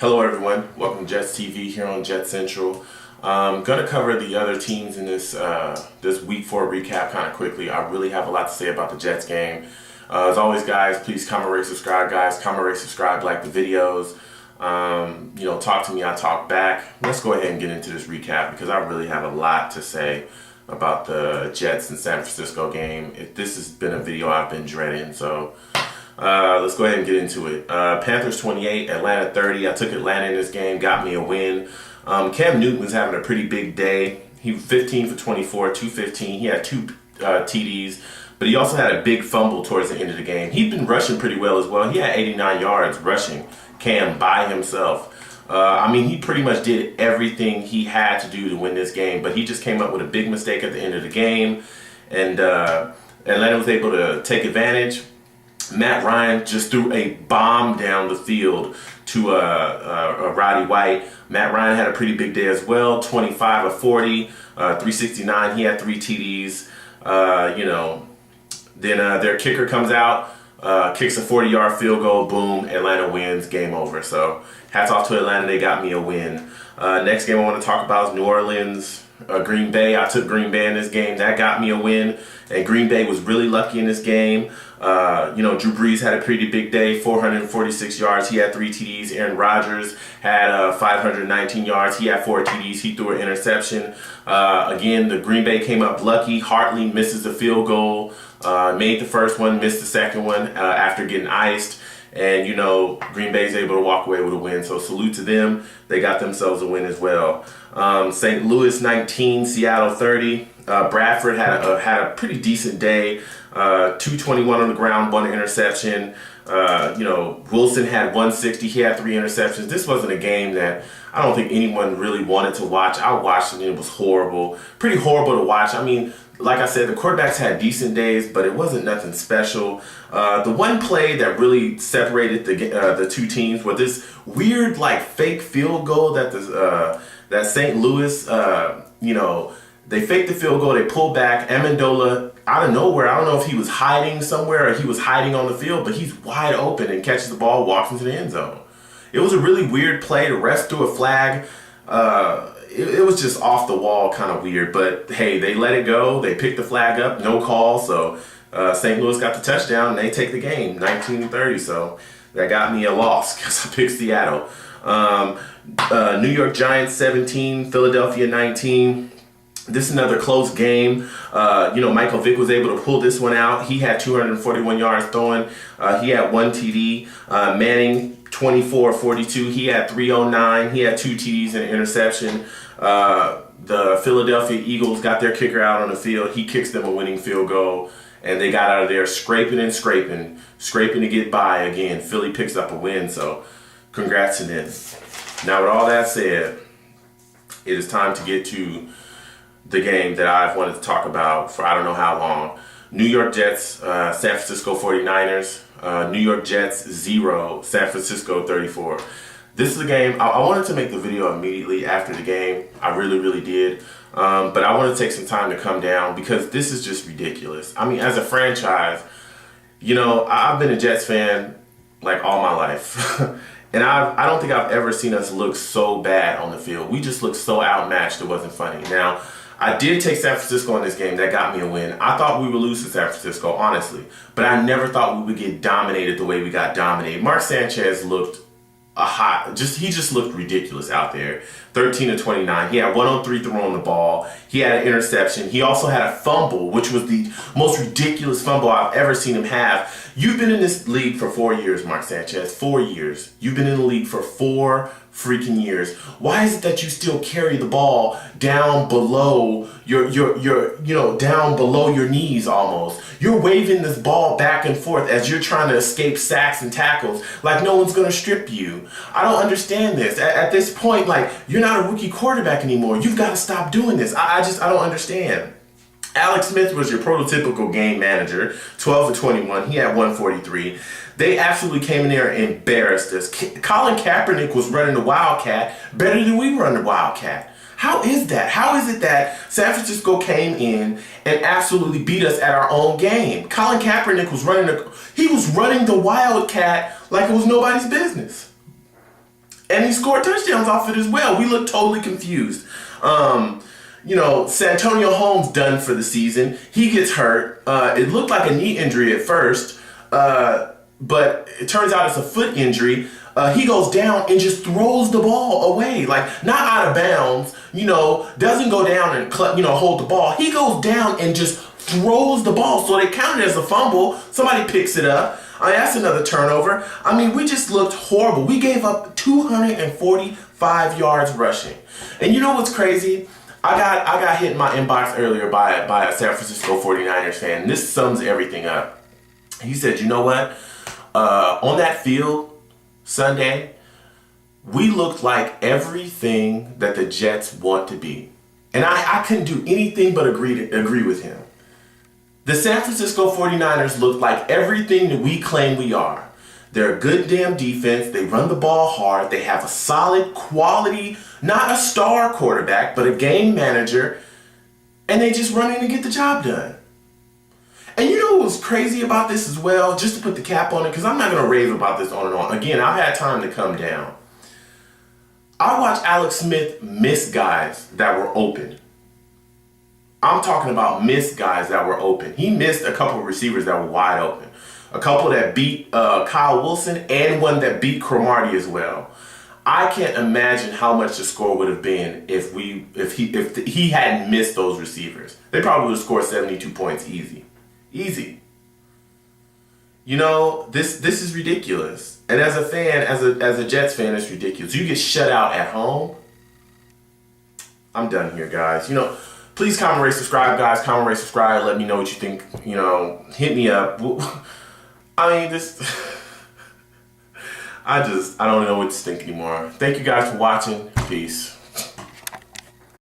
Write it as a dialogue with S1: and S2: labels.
S1: Hello everyone, welcome to Jets TV here on Jet Central. I'm going to cover the other teams in this Week 4 recap kind of quickly. I really have a lot to say about the Jets game. As always guys, please comment, rate, subscribe guys. Comment, rate, subscribe, like the videos. Talk to me, I talk back. Let's go ahead and get into this recap because I really have a lot to say about the Jets and San Francisco game. This has been a video I've been dreading, so let's go ahead and get into it. Panthers 28, Atlanta 30. I took Atlanta in this game, got me a win. Cam Newton was having a pretty big day. He was 15 for 24, 215. He had two TDs, but he also had a big fumble towards the end of the game. He'd been rushing pretty well as well. He had 89 yards rushing, Cam, by himself. He pretty much did everything he had to do to win this game, but he just came up with a big mistake at the end of the game, and Atlanta was able to take advantage. Matt Ryan just threw a bomb down the field to Roddy White. Matt Ryan had a pretty big day as well, 25 of 40, 369. He had 3 TDs. Then their kicker comes out, kicks a 40-yard field goal, boom, Atlanta wins, game over. So hats off to Atlanta, they got me a win. Next game I want to talk about is New Orleans, Green Bay. I took Green Bay in this game, that got me a win, and Green Bay was really lucky in this game. Drew Brees had a pretty big day, 446 yards. He had 3 TDs. Aaron Rodgers had 519 yards. He had 4 TDs. He threw an interception. Again, the Green Bay came up lucky. Hartley misses the field goal, made the first one, missed the second one after getting iced. And, Green Bay's able to walk away with a win. So salute to them. They got themselves a win as well. St. Louis 19, Seattle 30. Bradford had a pretty decent day. 221 on the ground, 1 interception. Wilson had 160. He had 3 interceptions. This wasn't a game that I don't think anyone really wanted to watch. I watched it and it was horrible. Pretty horrible to watch. Like I said, the quarterbacks had decent days, but it wasn't nothing special. The one play that really separated the two teams was this weird, fake field goal that that St. Louis, they faked the field goal, they pulled back. Amendola, out of nowhere, I don't know if he was hiding somewhere or he was hiding on the field, but he's wide open and catches the ball, walks into the end zone. It was a really weird play. The ref threw a flag. It was just off the wall, kind of weird. But hey, they let it go. They picked the flag up, no call. So St. Louis got the touchdown and they take the game, 19-30. So that got me a loss because I picked Seattle. New York Giants 17, Philadelphia 19. This is another close game. Michael Vick was able to pull this one out. He had 241 yards throwing. He had 1 TD. Manning, 24-42. He had 309. He had 2 TDs and an interception. The Philadelphia Eagles got their kicker out on the field. He kicks them a winning field goal, and they got out of there scraping to get by again. Philly picks up a win, so congrats to them. Now, with all that said, it is time to get to the game that I've wanted to talk about for I don't know how long. New York Jets, San Francisco 49ers. New York Jets 0, San Francisco 34. This is a game, I wanted to make the video immediately after the game. I really, really did. But I wanted to take some time to come down because this is just ridiculous. As a franchise, I've been a Jets fan all my life. And I don't think I've ever seen us look so bad on the field. We just looked so outmatched, it wasn't funny. Now, I did take San Francisco in this game. That got me a win. I thought we would lose to San Francisco, honestly. But I never thought we would get dominated the way we got dominated. Mark Sanchez looked he just looked ridiculous out there. 13 of 29. He had 103 throwing the ball. He had an interception. He also had a fumble, which was the most ridiculous fumble I've ever seen him have. You've been in this league for 4 years, Mark Sanchez. 4 years. You've been in the league for 4 freaking years. Why is it that you still carry the ball down below down below your knees almost? You're waving this ball back and forth as you're trying to escape sacks and tackles like no one's gonna strip you. I don't understand this. At this point, you're not a rookie quarterback anymore. You've got to stop doing this. I don't understand. Alex Smith was your prototypical game manager, 12 for 21. He had 143. They absolutely came in there and embarrassed us. Colin Kaepernick was running the Wildcat better than we run the Wildcat. How is that? How is it that San Francisco came in and absolutely beat us at our own game? Colin Kaepernick was running the Wildcat like it was nobody's business. And he scored touchdowns off it as well. We looked totally confused. Santonio Holmes done for the season. He gets hurt. It looked like a knee injury at first, but it turns out it's a foot injury. He goes down and just throws the ball away, like not out of bounds, doesn't go down and hold the ball. He goes down and just throws the ball. So they counted as a fumble. Somebody picks it up. That's another turnover. We just looked horrible. We gave up 245 yards rushing. And you know what's crazy? I got hit in my inbox earlier by a San Francisco 49ers fan. And this sums everything up. He said, you know what? On that field Sunday, we looked like everything that the Jets want to be. And I couldn't do anything but agree with him. The San Francisco 49ers look like everything that we claim we are. They're a good damn defense. They run the ball hard. They have a solid quality, not a star quarterback, but a game manager. And they just run in and get the job done. And you know what was crazy about this as well? Just to put the cap on it, because I'm not going to rave about this on and on. Again, I've had time to come down. I watched Alex Smith miss guys that were open. I'm talking about missed guys that were open. He missed a couple of receivers that were wide open. A couple that beat Kyle Wilson and one that beat Cromartie as well. I can't imagine how much the score would have been if he hadn't missed those receivers. They probably would have scored 72 points easy. Easy. This is ridiculous. And as a fan, as a Jets fan, it's ridiculous. You get shut out at home. I'm done here, guys. Please comment, rate, subscribe, guys. Comment, rate, subscribe. Let me know what you think. Hit me up. I don't know what to think anymore. Thank you guys for watching. Peace.